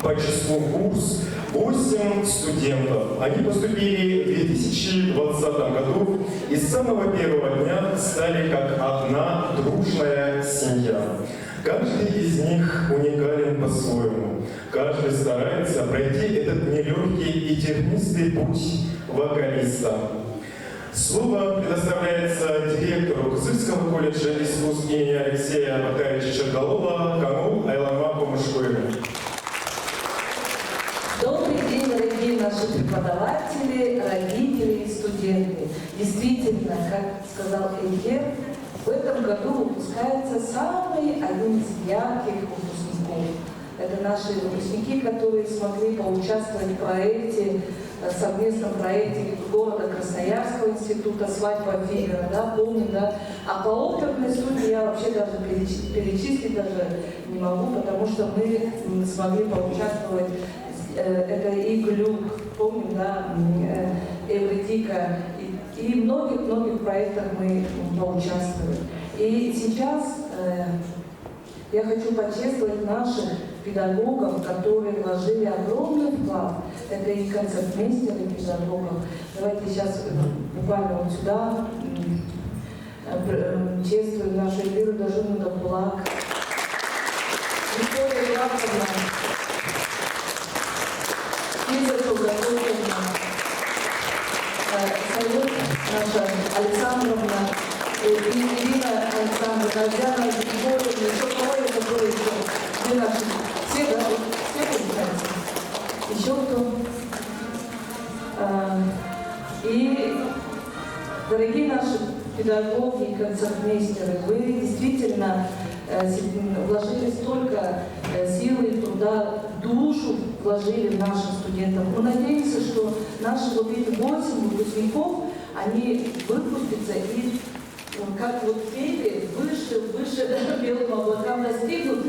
по числу курс 8 студентов. Они поступили в 2020 году и с самого первого дня стали как одна дружная семья. Каждый из них уникален по-своему. Каждый старается пройти этот нелегкий и тернистый путь вокалиста. Слово предоставляется директору Кызыльского колледжа искусств имени Алексея Батаевича Черголова Камул Айлама Помышкоеву. Добрый день, дорогие наши преподаватели, родители и студенты. Действительно, как сказал Эльгер, в этом году выпускается самый один из ярких выпускников. Это наши выпускники, которые смогли поучаствовать в проекте, совместном проекте города Красноярского института «Свадьба Фигера», да, помню, да. А по оперной студии я вообще даже перечислить даже не могу, потому что мы смогли поучаствовать. Это и Глюк, помню, да, Эвредика, и в многих проектах мы поучаствовали. И сейчас я хочу почествовать наших педагогов, которые вложили огромный вклад. Это и концертмейстеры, и педагогов. Давайте сейчас буквально вот сюда чествуем нашу Эльвиру Дажину Давбулак, Виктория Главковна, Лиза Шугаковна, Салют наша Александровна, Ирина Александровна, Альдана Егоровна, еще кого-то, которые еще, где наши, все, да, все понимаете, еще кто. И, дорогие наши педагоги и концертмейстеры, вы действительно вложили столько силы и труда, душу вложили в наших студентов. Мы надеемся, что наши вот эти 8 выпускников, они выпустятся и, как вот пели, выше белым облакам достигнут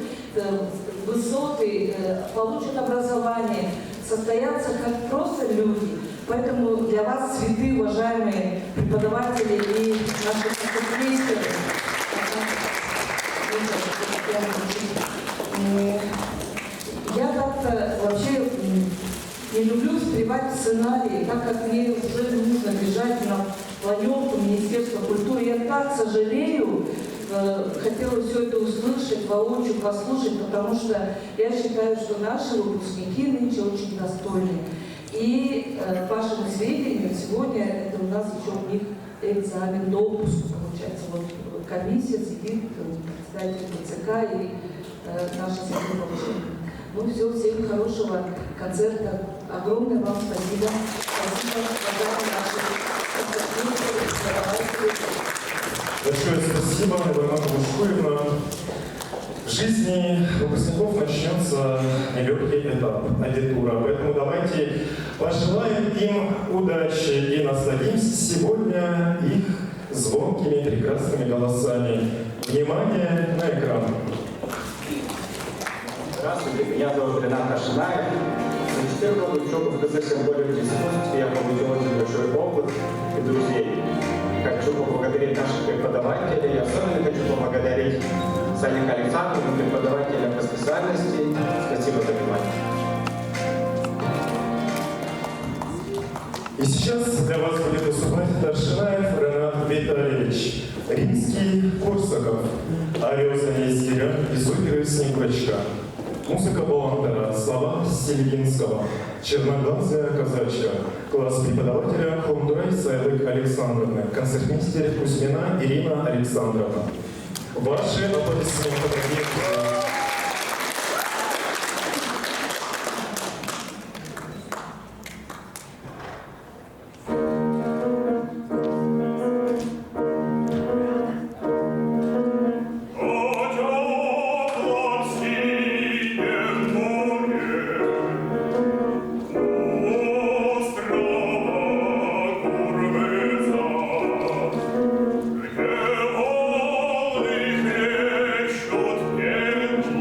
высоты, получат образование, состоятся как просто люди. Поэтому для вас, святые, уважаемые преподаватели и наши концертмейстеры, я как-то вообще не люблю встревать в сценарии, так как мне уже нужно бежать на планерку Министерства культуры. Я так сожалею, хотела все это услышать, воочию послушать, потому что я считаю, что наши выпускники нынче очень достойны. И к вашему сведению, сегодня это у нас еще у них экзамен допуск, получается, вот комиссия сидит, представитель ТЦК и наша секретарь. Ну все, всем хорошего концерта. Огромное вам спасибо. Спасибо, Большое спасибо, Айлама Помышкоевна. В жизни выпускников начнется нелегкий этап, адитура. Поэтому давайте пожелаем им удачи и насладимся сегодня их звонкими, прекрасными голосами. Внимание на экран. Здравствуйте, меня зовут Ренат Ашинаев. За 4 года учебы в Кызыльском колледже искусств я получил очень большой опыт и друзей. Хочу поблагодарить наших преподавателей. Я особенно хочу поблагодарить Саника Александровну, преподавателя по специальности. Спасибо за внимание. И сейчас для вас будет выступать Ашинаев Ренат Витальевич, римский Корсаков, «Орел за Нестеря» из оперы «Снегурочка». Музыка Баландера, слова Сельгинского, «Черноглазая казачка», класс преподавателя Хондурай Сайлык Александровны, концертмейстер Кузьмина Ирина Александровна. Ваши аплодисменты, дорогие. Thank you.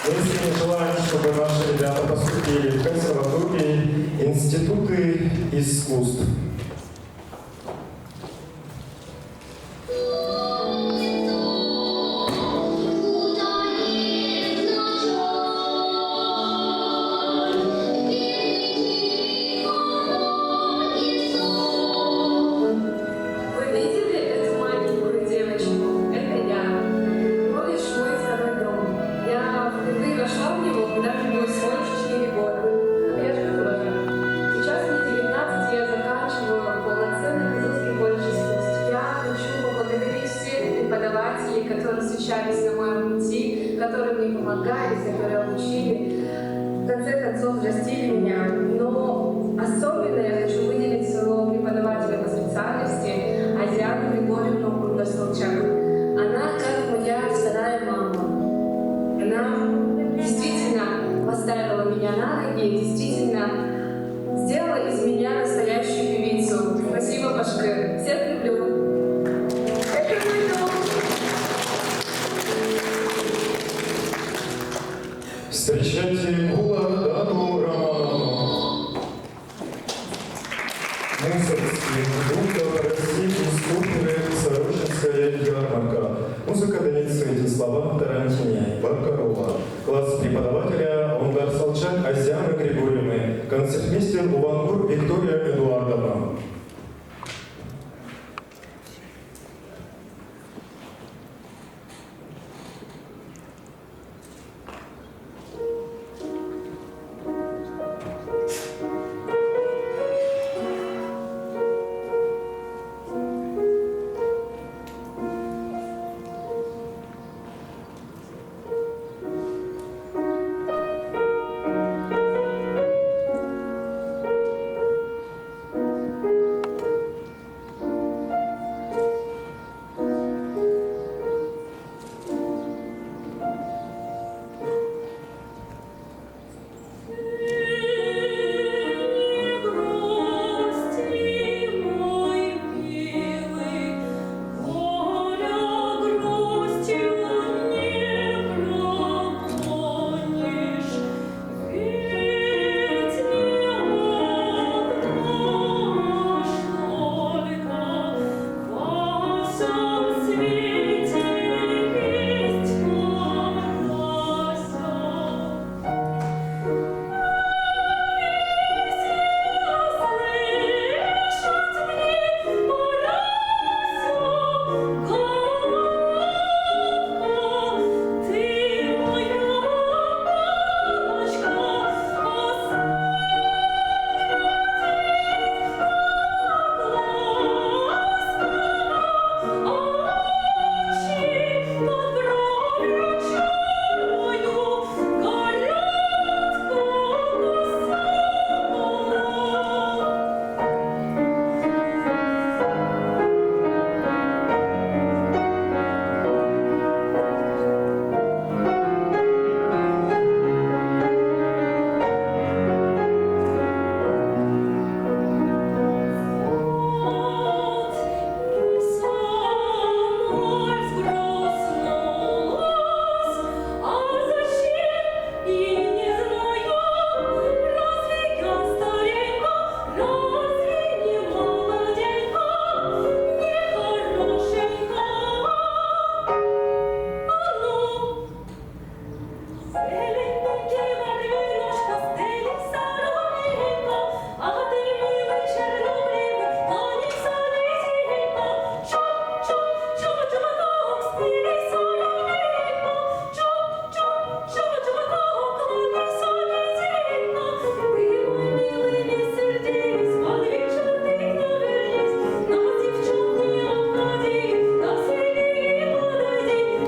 Мы искренне желаем, чтобы наши ребята поступили в консерватории, институты искусств. которые встречались на моем пути, которые мне помогали, которые обучили, в конце концов растили меня. Но особенно я хочу выделить своего преподавателя по специальности Азиану Григорьевну Бондарь-Солчак. Она как моя вторая мама. Она действительно поставила меня на ноги, действительно сделала из меня настоящую певицу. Спасибо, Башкир. Всех люблю. Встречайте Булатану Романовну. Мусорский доктор Российской скульптуры Сорочинская ярмарка. Музыка Даницы Вячеслава Тарантине, Баркарова. Класс преподавателя Бондарь-Солчак Азианы Григорьевны. Концертмейстер Увангур Виктория Эдуардовна.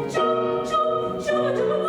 Чу-чу, чу-чу,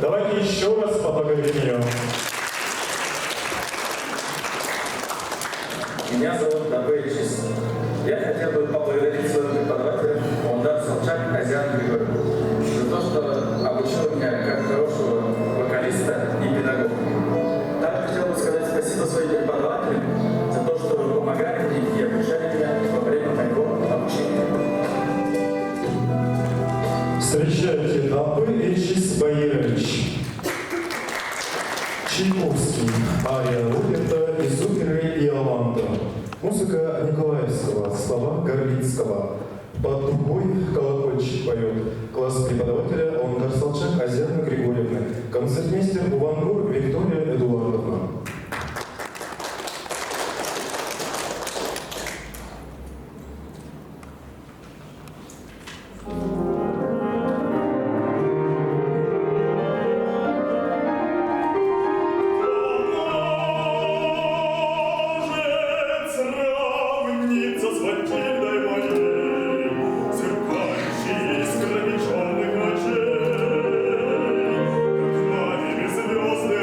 Давайте еще раз поблагодарим ее. Меня зовут Добычис. Я хотел бы поблагодарить своего преподавателя Ондар Салчак Азиат Григорьевич за то, что обучил меня как хорошего вокалиста и педагога. Также хотел бы сказать спасибо своим преподавателям за то, что помогали мне и обучали меня во время моего обучения. Встречайте, Добычис Баирович. Чайковский, ария Роберта из оперы «Иоланта». Музыка Николаевского, слова Горлицкого. Под другой колокольчик поет класс преподавателя Ондар Салчак Азиатны Григорьевны, концертмейстер Увангур Виктория Эдуардовна. Звезды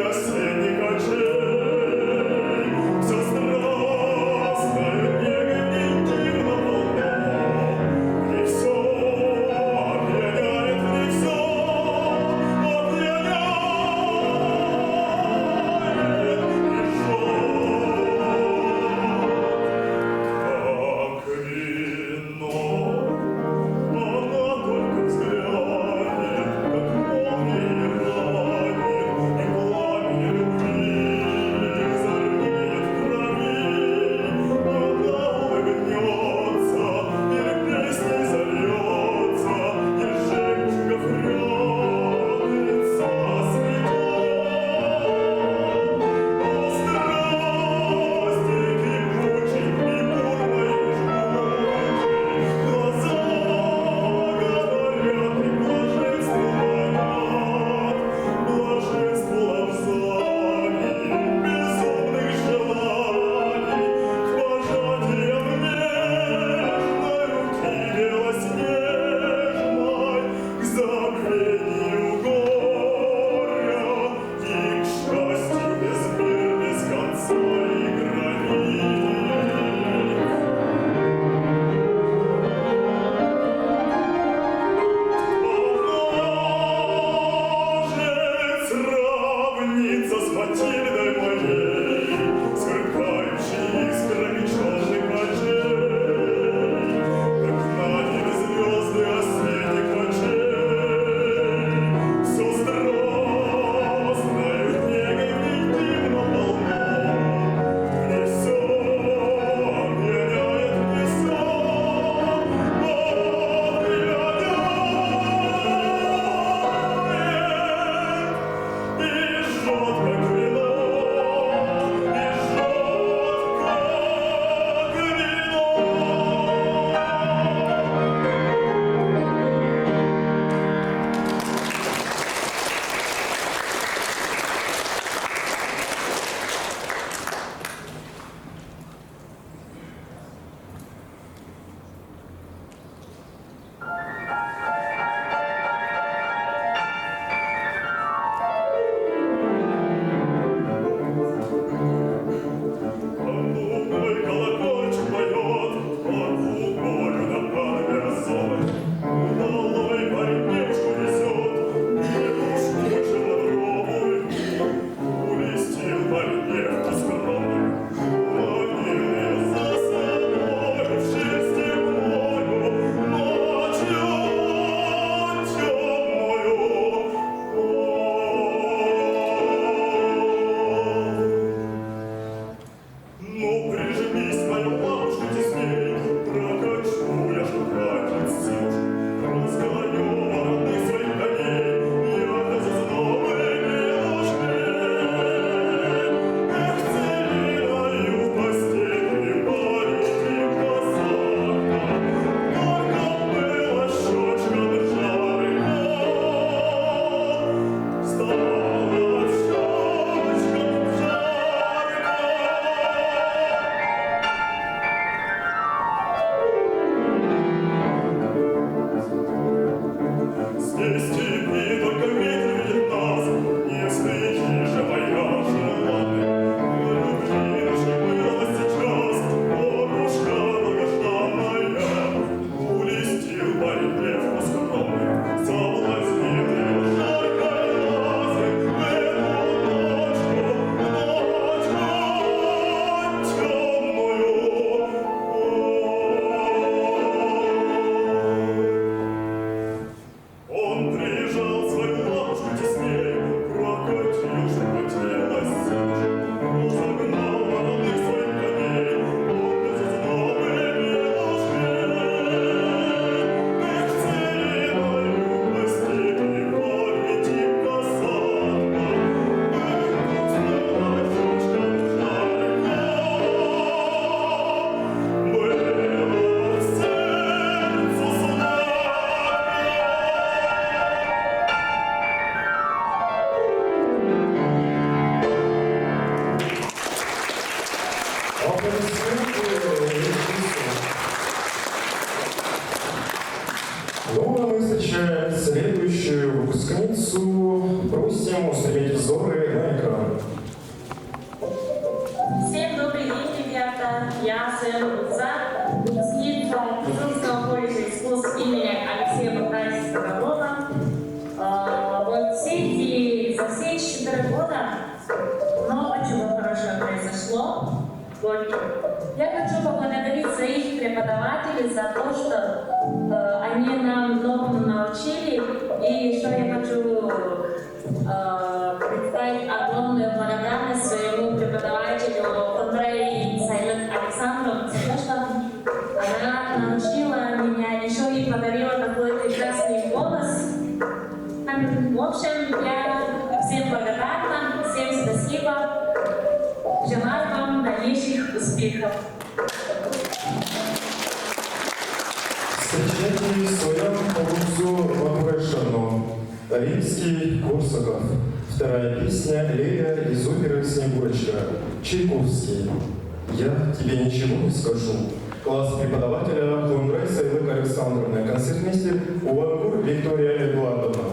горьким. Я хочу поблагодарить своих преподавателей за то, что они нам многому научили. И еще я хочу представить огромную благодарность своему преподавателю Андрею Сайлет Александру за то, что она научила меня, еще и подарила такой прекрасный голос. В общем, я всем благодарна, всем спасибо. Желаю вам дальнейших успехов. Встречайте своем Лузу Вапрешану, римский Корсаков. Вторая песня Лея из оперы «Снегурочка», Чайковский. «Я тебе ничего не скажу». Класс преподавателя Хундрай Сайлык Александровна. Концертмейстер Улангур Виктория Эдуардовна.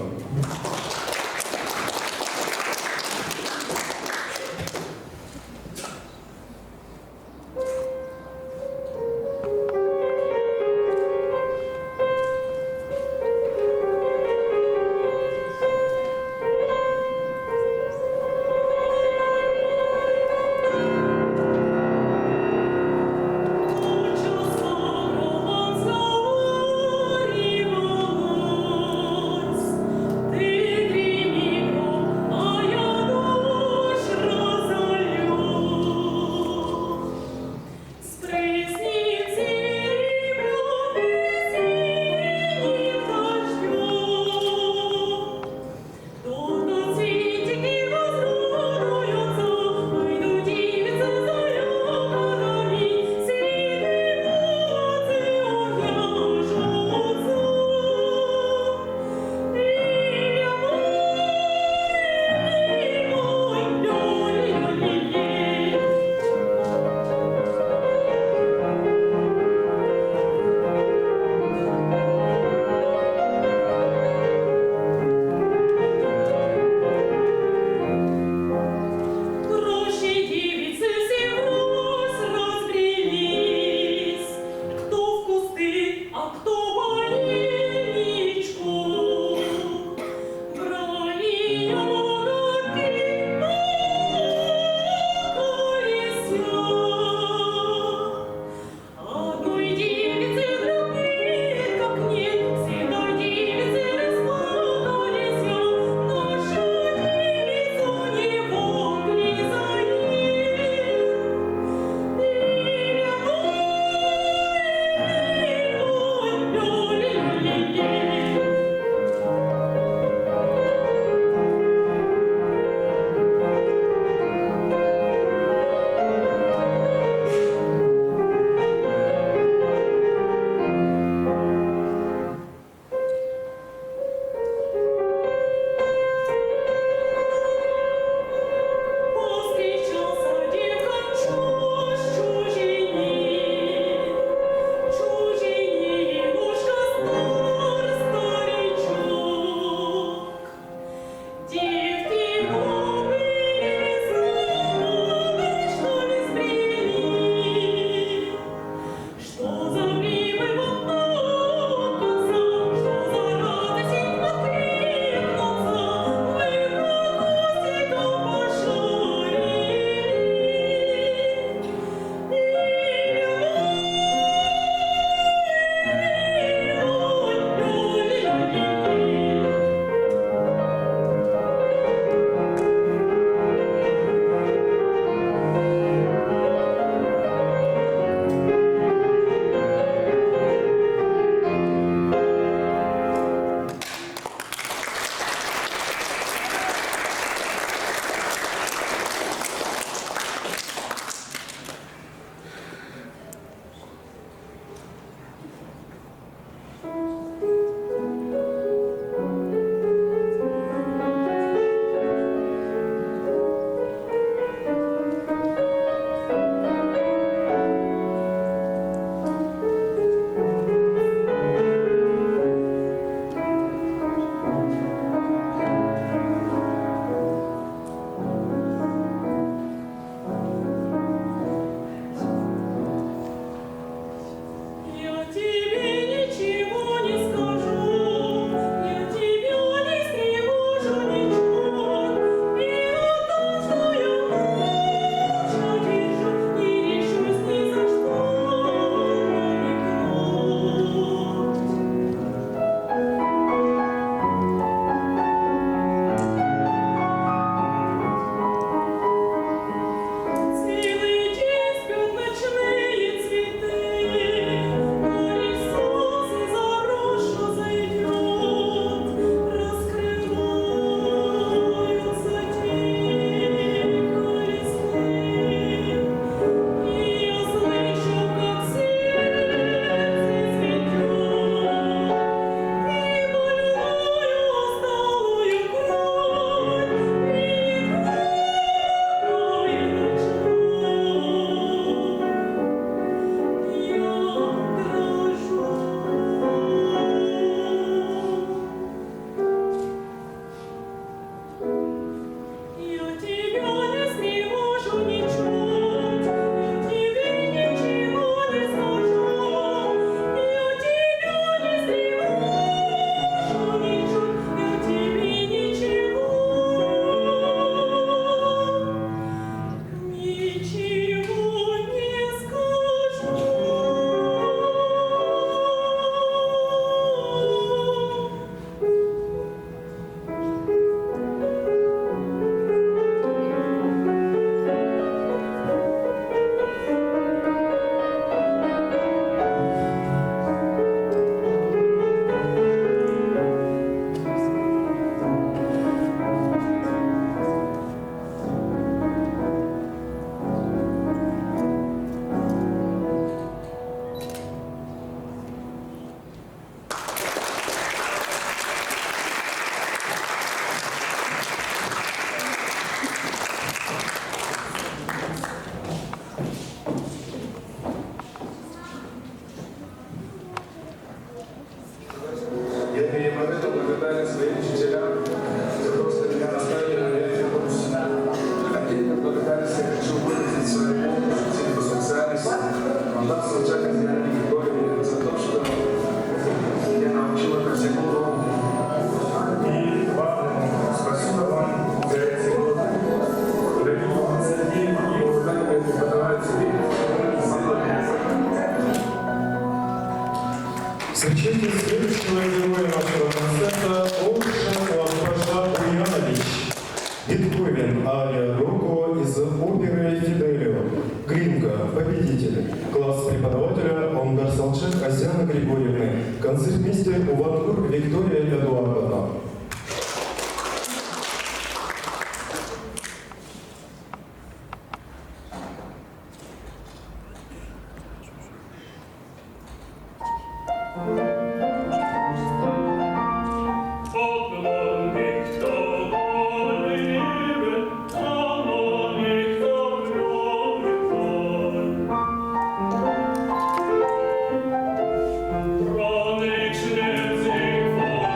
ария Роко из оперы «Фиделио». Гринго, победитель. Класс преподавателя Онгар Салчек Азиана Григорьевны. Концертмейстер Увангур Виктория Эдуардовна. Chronik schlägt sich vor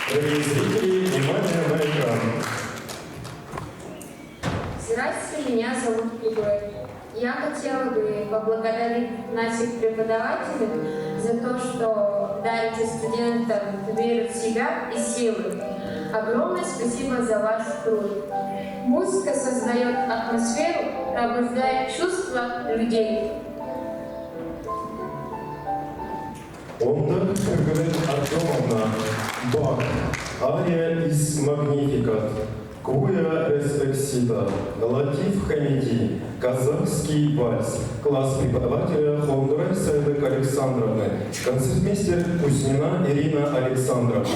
Дорогие зрители, внимание на экран. Здравствуйте, меня зовут Игорь. Я хотела бы поблагодарить наших преподавателей за то, что дарите студентам веру в себя и силы. Огромное спасибо за ваш труд. Музыка создает атмосферу, пробуждает чувства людей. Онда Маргарита Артемовна, Бах, ария из Магнификат, Куя Респексита, Латиф Хамиди, казахский вальс, класс преподавателя Хондурай Сайдек Александровны, концертмейстер Кузнина Ирина Александровна.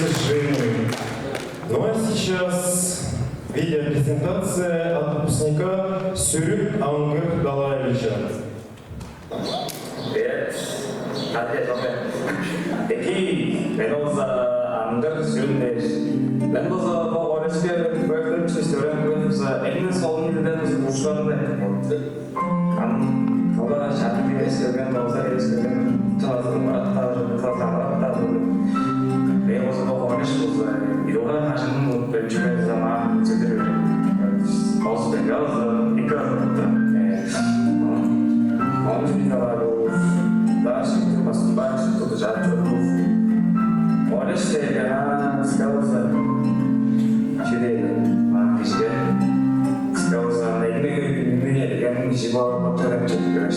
достижений. Ну а сейчас видеопрезентация от выпускника Сюрюк Ангыр Далаевича. Привет. Aqui, menos Ангыр Сюрюк. Ben de o öğrenciler böyle bir şey öğrendim. Eliniz olmayan buluşlarında yaptım. Sonra şarkı istiyorum, olsa istiyorum. Tazım hatta ve o zaman konuştuk. İrolar haşının ölçüme zaman çekiyor. Olsun biraz ikaz oldu. Onun için var o. Daha şimdi masumlar tutacak çok. Orada şeyler skavza. Şimdi işte skavza ne yani jiva motorla çekiyor.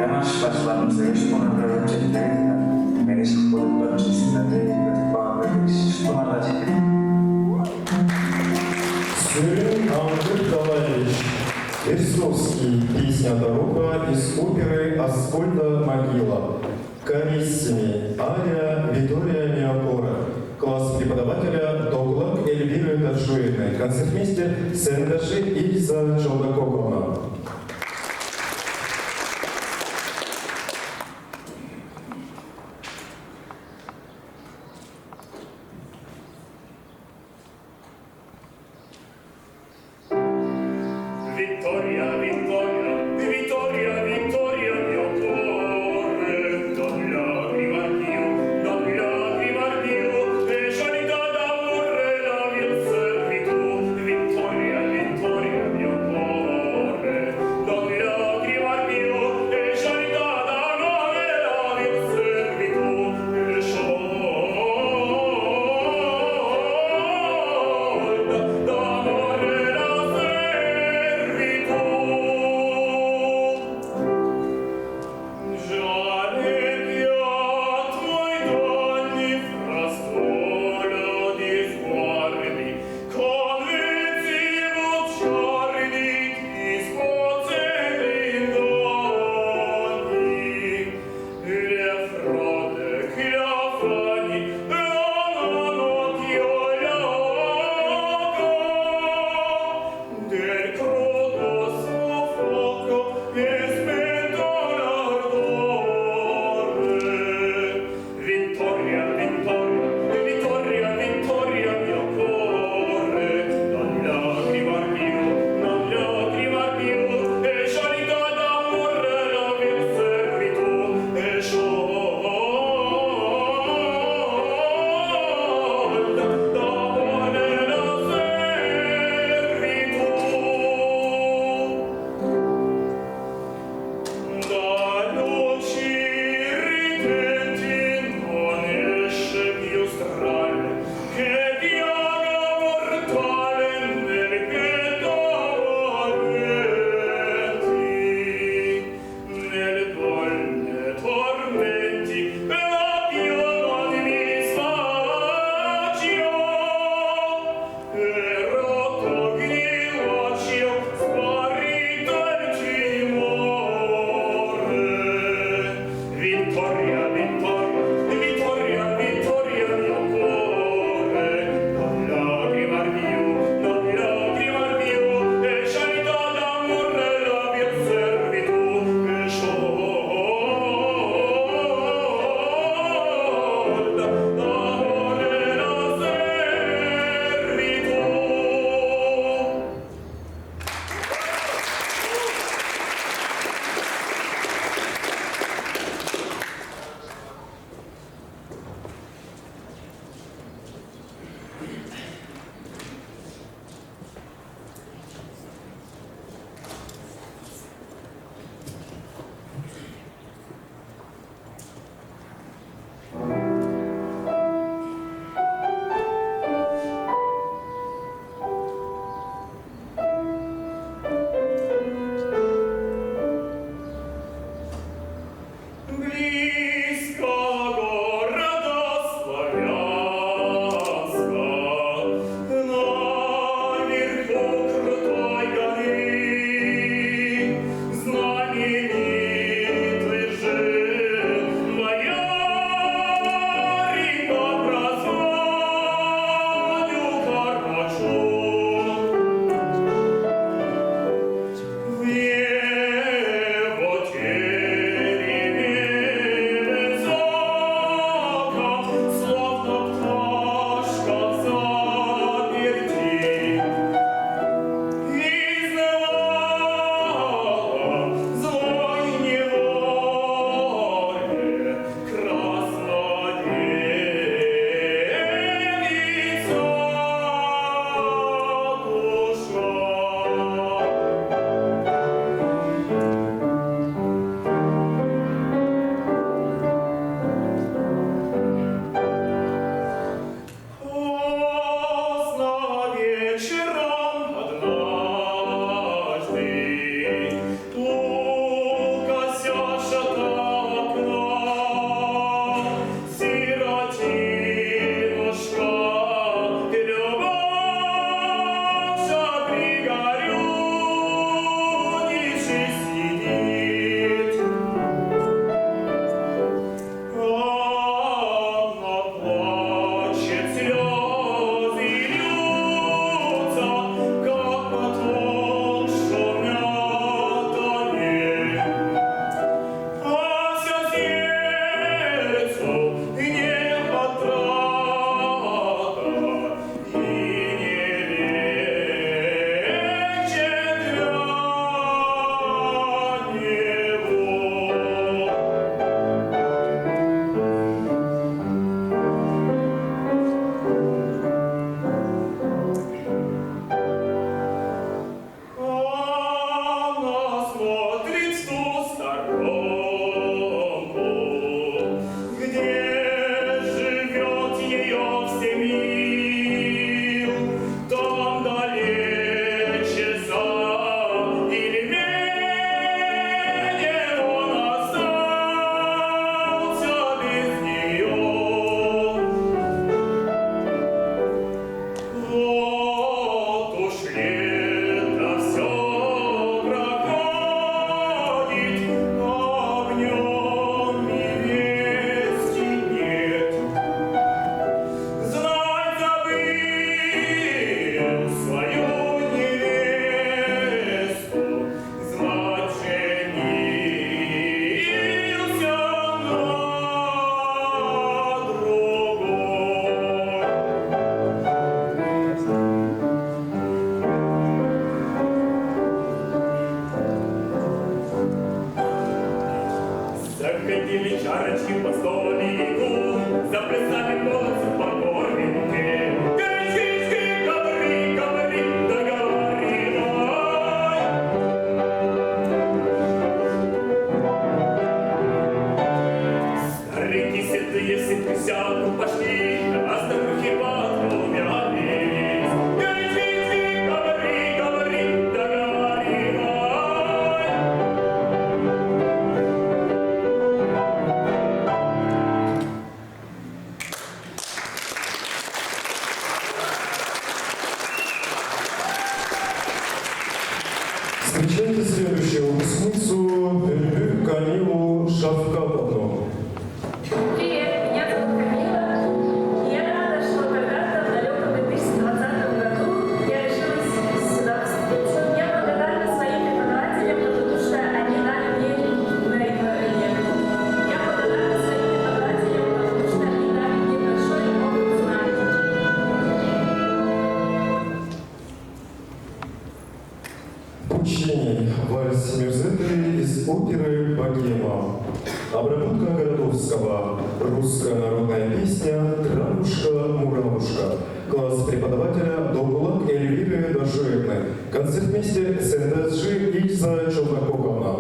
Yavaş başladım sevişim onlarla çekiyor. Beni şıklıklar çizimleri bağlı çekiyor. Сюрюк Ангыр Далаевич. Версовский. Песня «Дорога» из оперы «Аскольда Могила». Кариссими. Ария Витория Миокора. Класс преподавателя Доглак Эльвиры Таджуевны. Концертмейстер Сендаши Ильза Чолдакогона. Vittoria, Vittoria, Vittoria, Vittoria, mio cuore, non lagrimar Dio, e scialità d'amore la mia servitù. Vittoria, Vittoria, mio cuore, Ходячи по столику, заплясали молодцы покорники. Гей, говори, договаривай. Старики седые в 70 пошли, а старухи поклонялись. Гей, говори, договаривай. Встречайте следующую выпускницу Эльвиру Камилу Шавкатовну. Привет, меня зовут Камила. И я рада, что когда-то в далеком 2020 году я решилась сюда поступить. Я благодарна своим преподавателям, потому что они дали мне энергию. Я благодарна своим преподавателям, потому что они дали мне большой опыт знаний. Пучини, вальс Мюзеты из оперы «Богема». Обработка Городовского. Русская народная песня «Травушка-муравушка». Класс преподавателя Довулак Эльвиры Дашуевны. Концертмейстер СНДСЖ Ильза Челнококовна.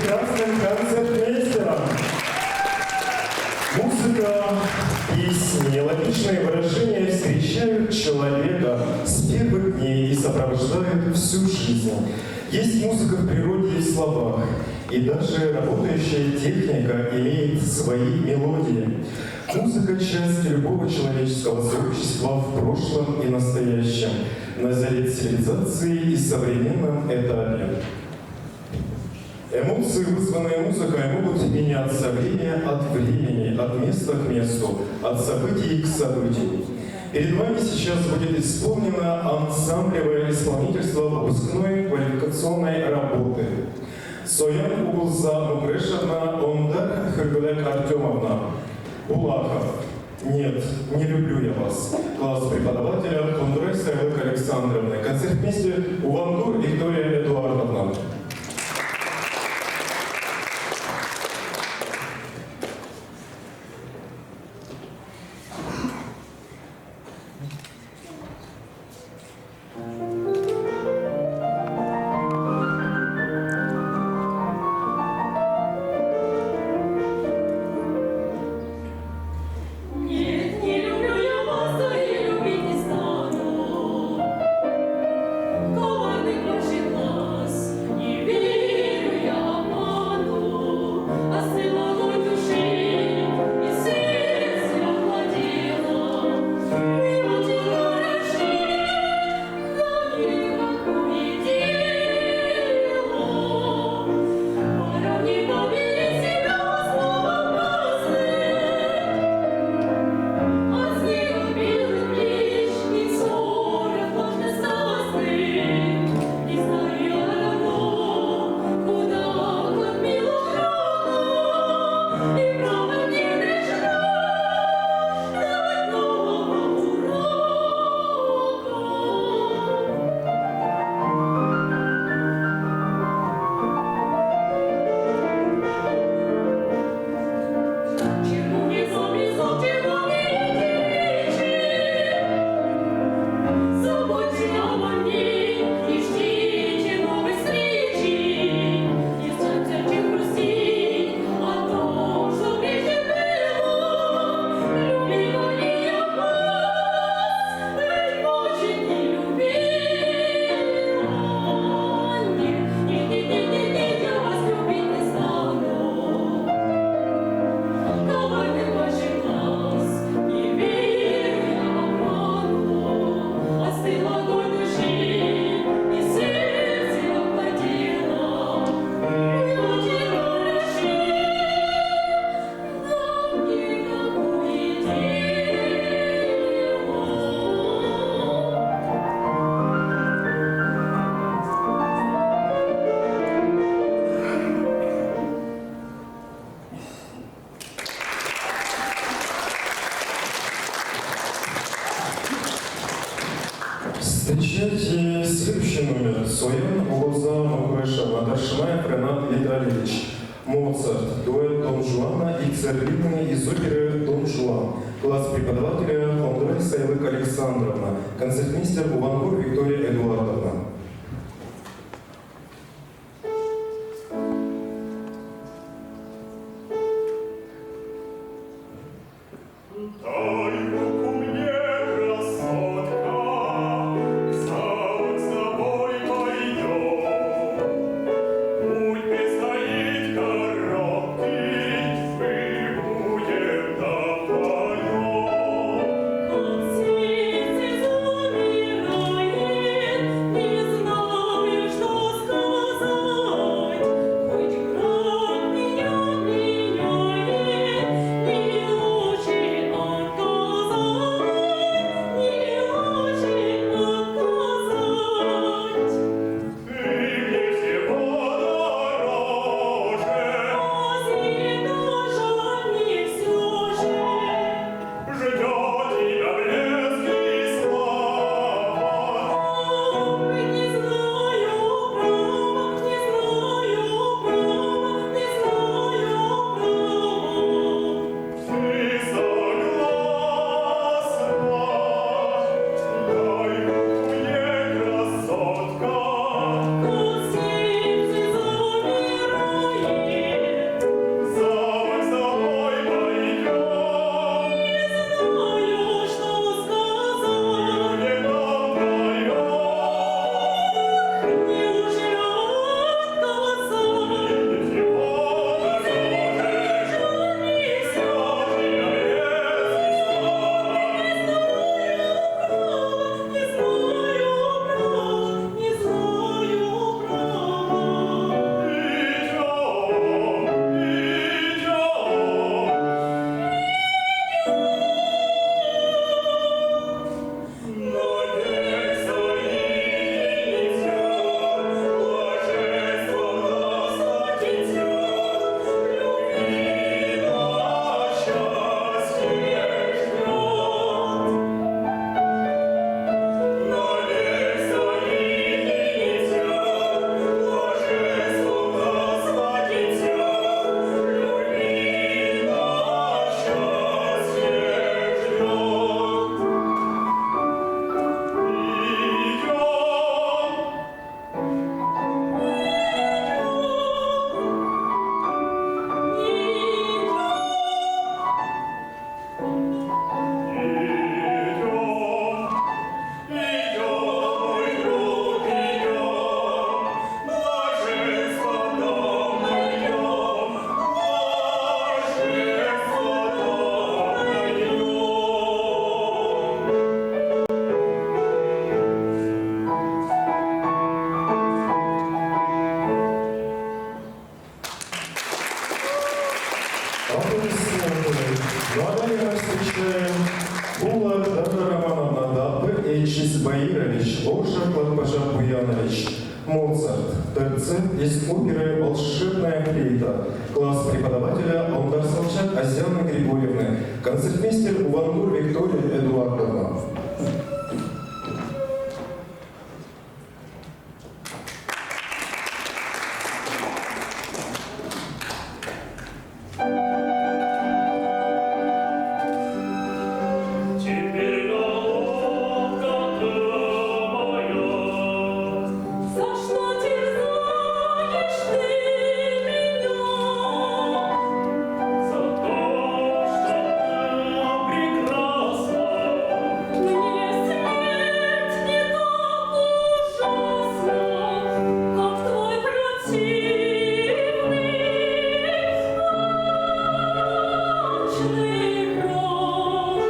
прекрасным концертмейстером. Музыка, песни, логичные выражения встречают человека с первых дней и сопровождают всю жизнь. Есть музыка в природе и в словах, и даже работающая техника имеет свои мелодии. Музыка – часть любого человеческого сообщества в прошлом и настоящем, на заре цивилизации и современном этапе. Эмоции, вызванные музыкой, могут меняться время от времени, от места к месту, от событий к событию. Перед вами сейчас будет исполнено ансамблевое исполнительство выпускной квалификационной работы. Соян Угулза Мукрешевна, Ондар Хыргулек Артемовна. Булахов. Нет, не люблю я вас. Класс преподавателя Хондурай Сайлык Александровны. Концертмейстер Увандур Виктория Эдуардовна. Нет, не люблю я вас, а и любить не стану. Коварный плачет глаз, не верю я обману. Остыла огонь души, и сердце охладело. Превратила рожи, но никакое дело. Пора мне победить себя снова праздных. От снега белых плеч и ссоров ложно-страстных. Не знаю я давно, куда отмела рано, и право мне грешно ждать нового урока. Чему мне замесал, чего мне идти? Забудьте обо мне и ждите новой встречи. Не станьте грустить о том, что прежде было. Любила ли я вас? Быть может, не любила. Нет, я вас любить не стану. Коварный ваших глаз, не верю я обману. Остыл огонь души, и сердце охладело. Превратила рожи, но никакое дело. Встречайте следующий номер. Соян Угулза Мукрешевна, Даршинаев Ренат Витальевич. Моцарт, дуэт Дон Жуана и Церлины из оперы Дон Жуан. Класс преподавателя Хондурай Сайлык Александровна. Концертмейстер Увангур Виктория Эдуардовна. Дай руку мне, красотка, за вот с тобой пойдем. Путь предстоит короткий, мы будем вдвоем. Как сердце замирает, Аплодисменты. Ну а далее мы встречаем Ула Дара Романовна Дапы Эйчис Баирович, Оша Кладбаша Буянович. Моцарт. Терцет из оперы «Волшебная флейта». Класс преподавателя Алдар Салчак Азианы Григорьевны. Концертмейстер Увангур Виктория Эдуардовна. Теперь головка моя, За что терзаешь ты меня? за то, что она прекрасна. Мне смерть не так ужасна, как твой противный алчный рот.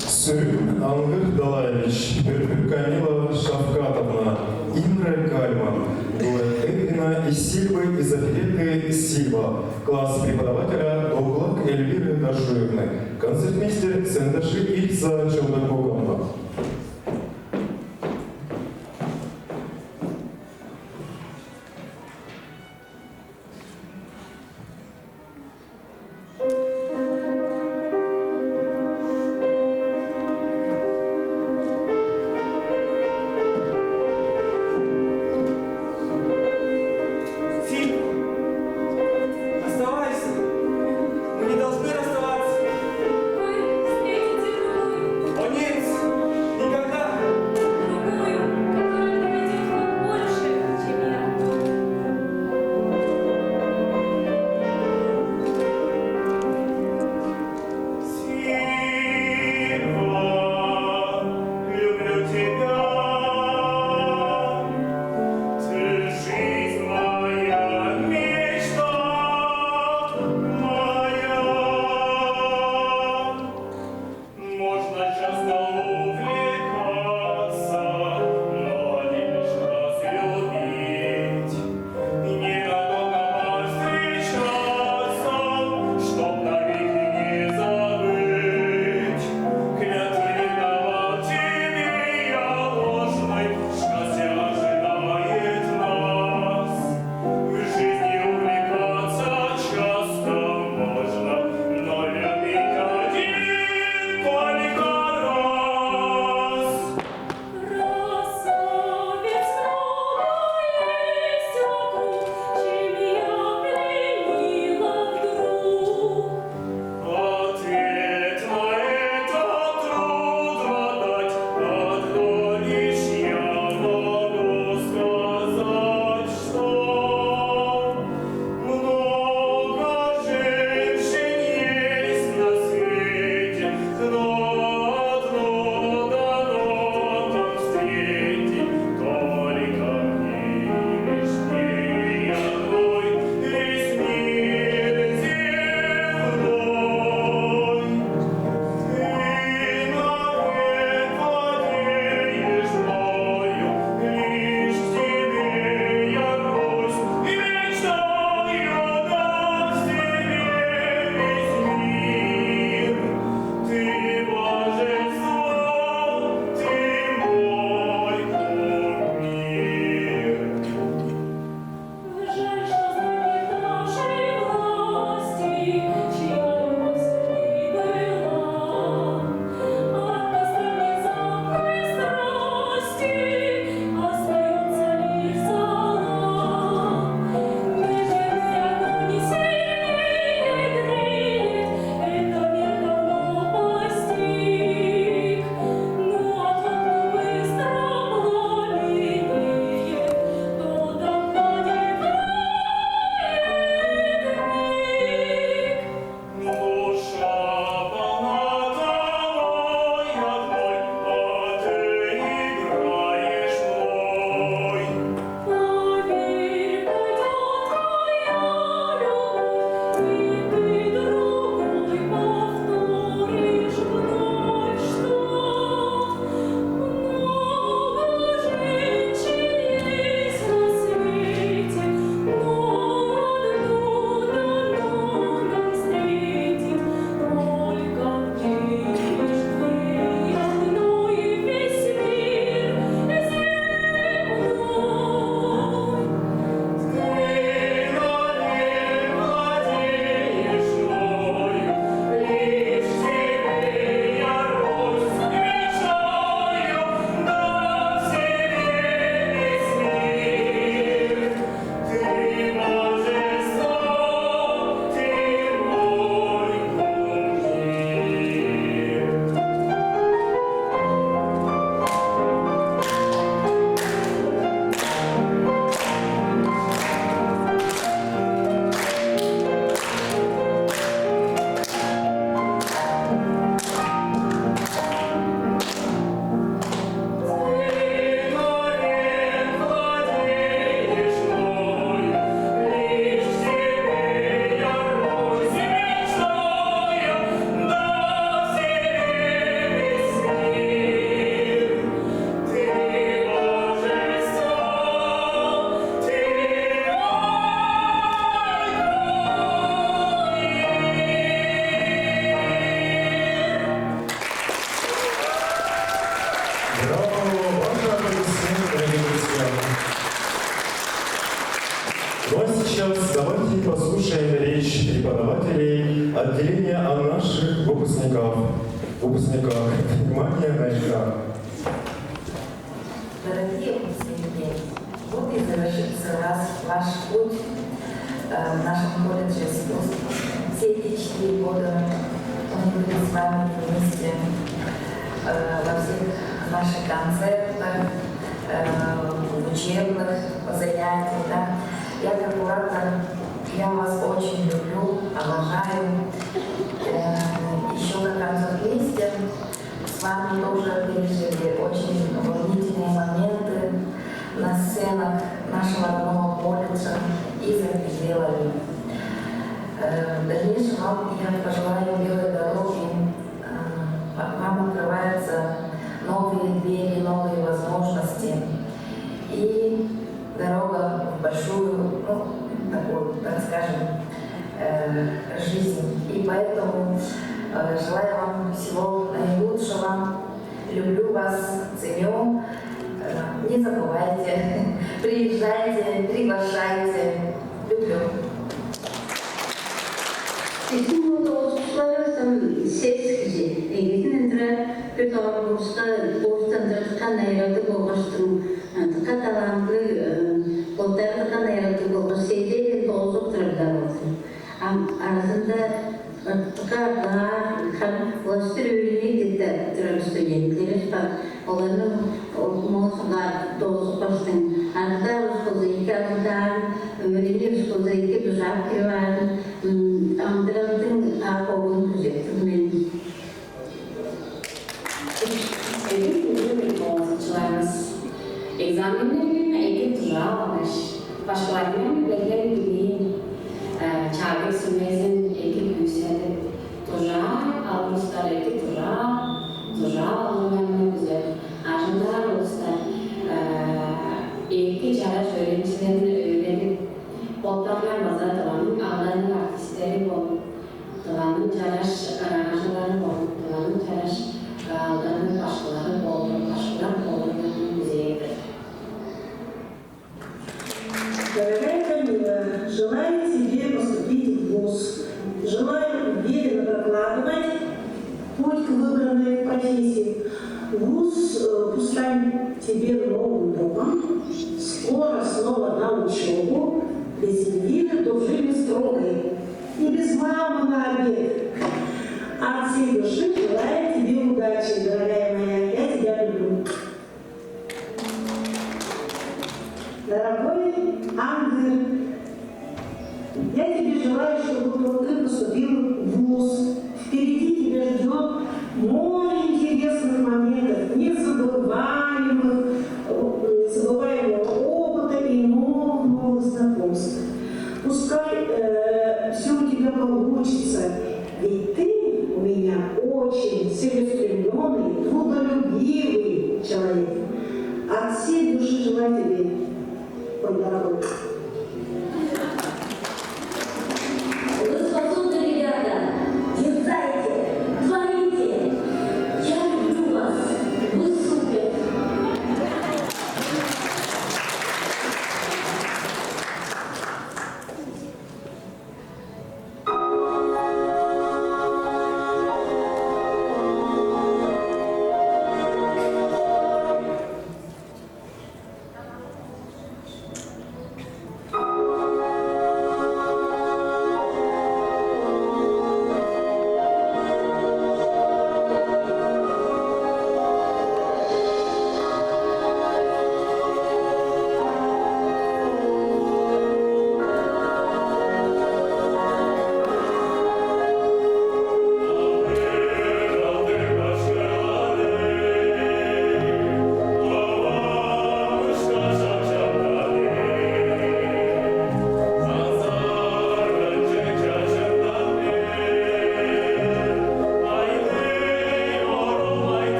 Сырым Ангыр Далаевич, Камила Шавкатовна, Имра Кальман, дуэт Эдвина и Сильвы из оперетты «Сильва», класс преподавателя Доклак Эльвиры Дашуевны, концертмейстер Сендаши Ильза Челдакогова. Оставайся! Мы не должны расставаться! Вы встретите другую, О нет! Никогда! другую, которая доведет вам больше, чем я. Сильва, люблю тебя. Ты жизнь моя, мечта моя. Можно часто увлекаться отделение о наших выпускниках. Внимание на экран. Дорогие выпускники, вот и завершится ваш путь в нашем колледже искусств. Все эти 4 года мы были с вами вместе во всех наших концертах, в учебных занятиях. Да? Я как куратор, я вас очень люблю, обожаю. Еще как раз вместе с вами тоже пережили очень волнительные моменты на сценах нашего родного колледжа и за пределами. В дальнейшем вам я пожелаю белой дороги. Вам открываются новые двери, новые возможности и дорога в большую, такую, так скажем, жизнь. И поэтому желаю вам всего наилучшего. Люблю вас, ценю. Не забывайте, приезжайте, приглашайте. Люблю. Bizim dostlarım ses gizi. Eğitimde bir doğrultuda borçlandırırken ayırdık olmuştum. Katalanlı borçlandırırken ayırdık olmuş. Şeyde doğrultuk durumlar oldu. Arasında kadar ulaştır ürünü gitti durumuştu yenileri. Onların okumasına doğrultuk başlayın. Arada uskuzda iki adımdan ömrünü uskuzda iki düzak bir vardı. Andırıldım ağabeyim kuzeytim benim. Sevgili yolcularımız, egzaminlerine ekip duramamış. Başkalarının bekleyen gibi çağrı sürmezin ekip yükseldi. Durağı almışlar ekip durağı alınmanın güzel. Ardından olsa ilk çağrı öğrencilerini öğrenip Boltanlar mazar tavanın ağlarının artistleri bol. Tavanın çaraş aranjörleri bol. Tavanın çaraş ağlarının başkaları bol. Başkalar bolluğunun müzeyidir. Дорогая Камила, желаю тебе поступить в ВУЗ. Желаю уверенно прокладывать путь к выбранной профессии. ВУЗ пусть станет тебе новым домом. Скоро снова на учебу. Без Эльвиры то жили строгой. И без мамы на обед. От всей души желаю тебе удачи, дорогая моя. Я тебя люблю. Дорогой ангел, я тебе желаю, чтобы ты поступил в ВУЗ. Впереди тебя ждет море интересных моментов, незабываемого опыта и новых знакомств. Пускай все у тебя получится, ведь ты у меня очень целеустремленный, трудолюбивый человек. От всей души желаю тебе, мой дорогой. Вы способны, ребята, дерзайте, творите. Я люблю вас. Вы супер.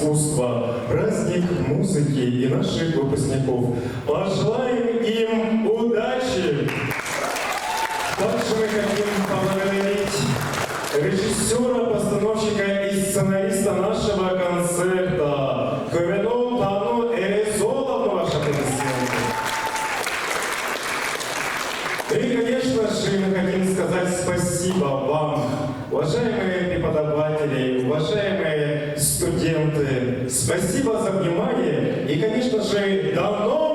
искусства, праздник музыки и наших выпускников. Пожелаем им удачи! Также мы хотим поблагодарить режиссера, постановщика и сценариста нашего концерта Ковену Тану Эрезоловну. Ваши аплодисменты. И, конечно же, мы хотим сказать спасибо вам, уважаемые преподаватели, уважаемые студенты. Спасибо за внимание и, конечно же, до новых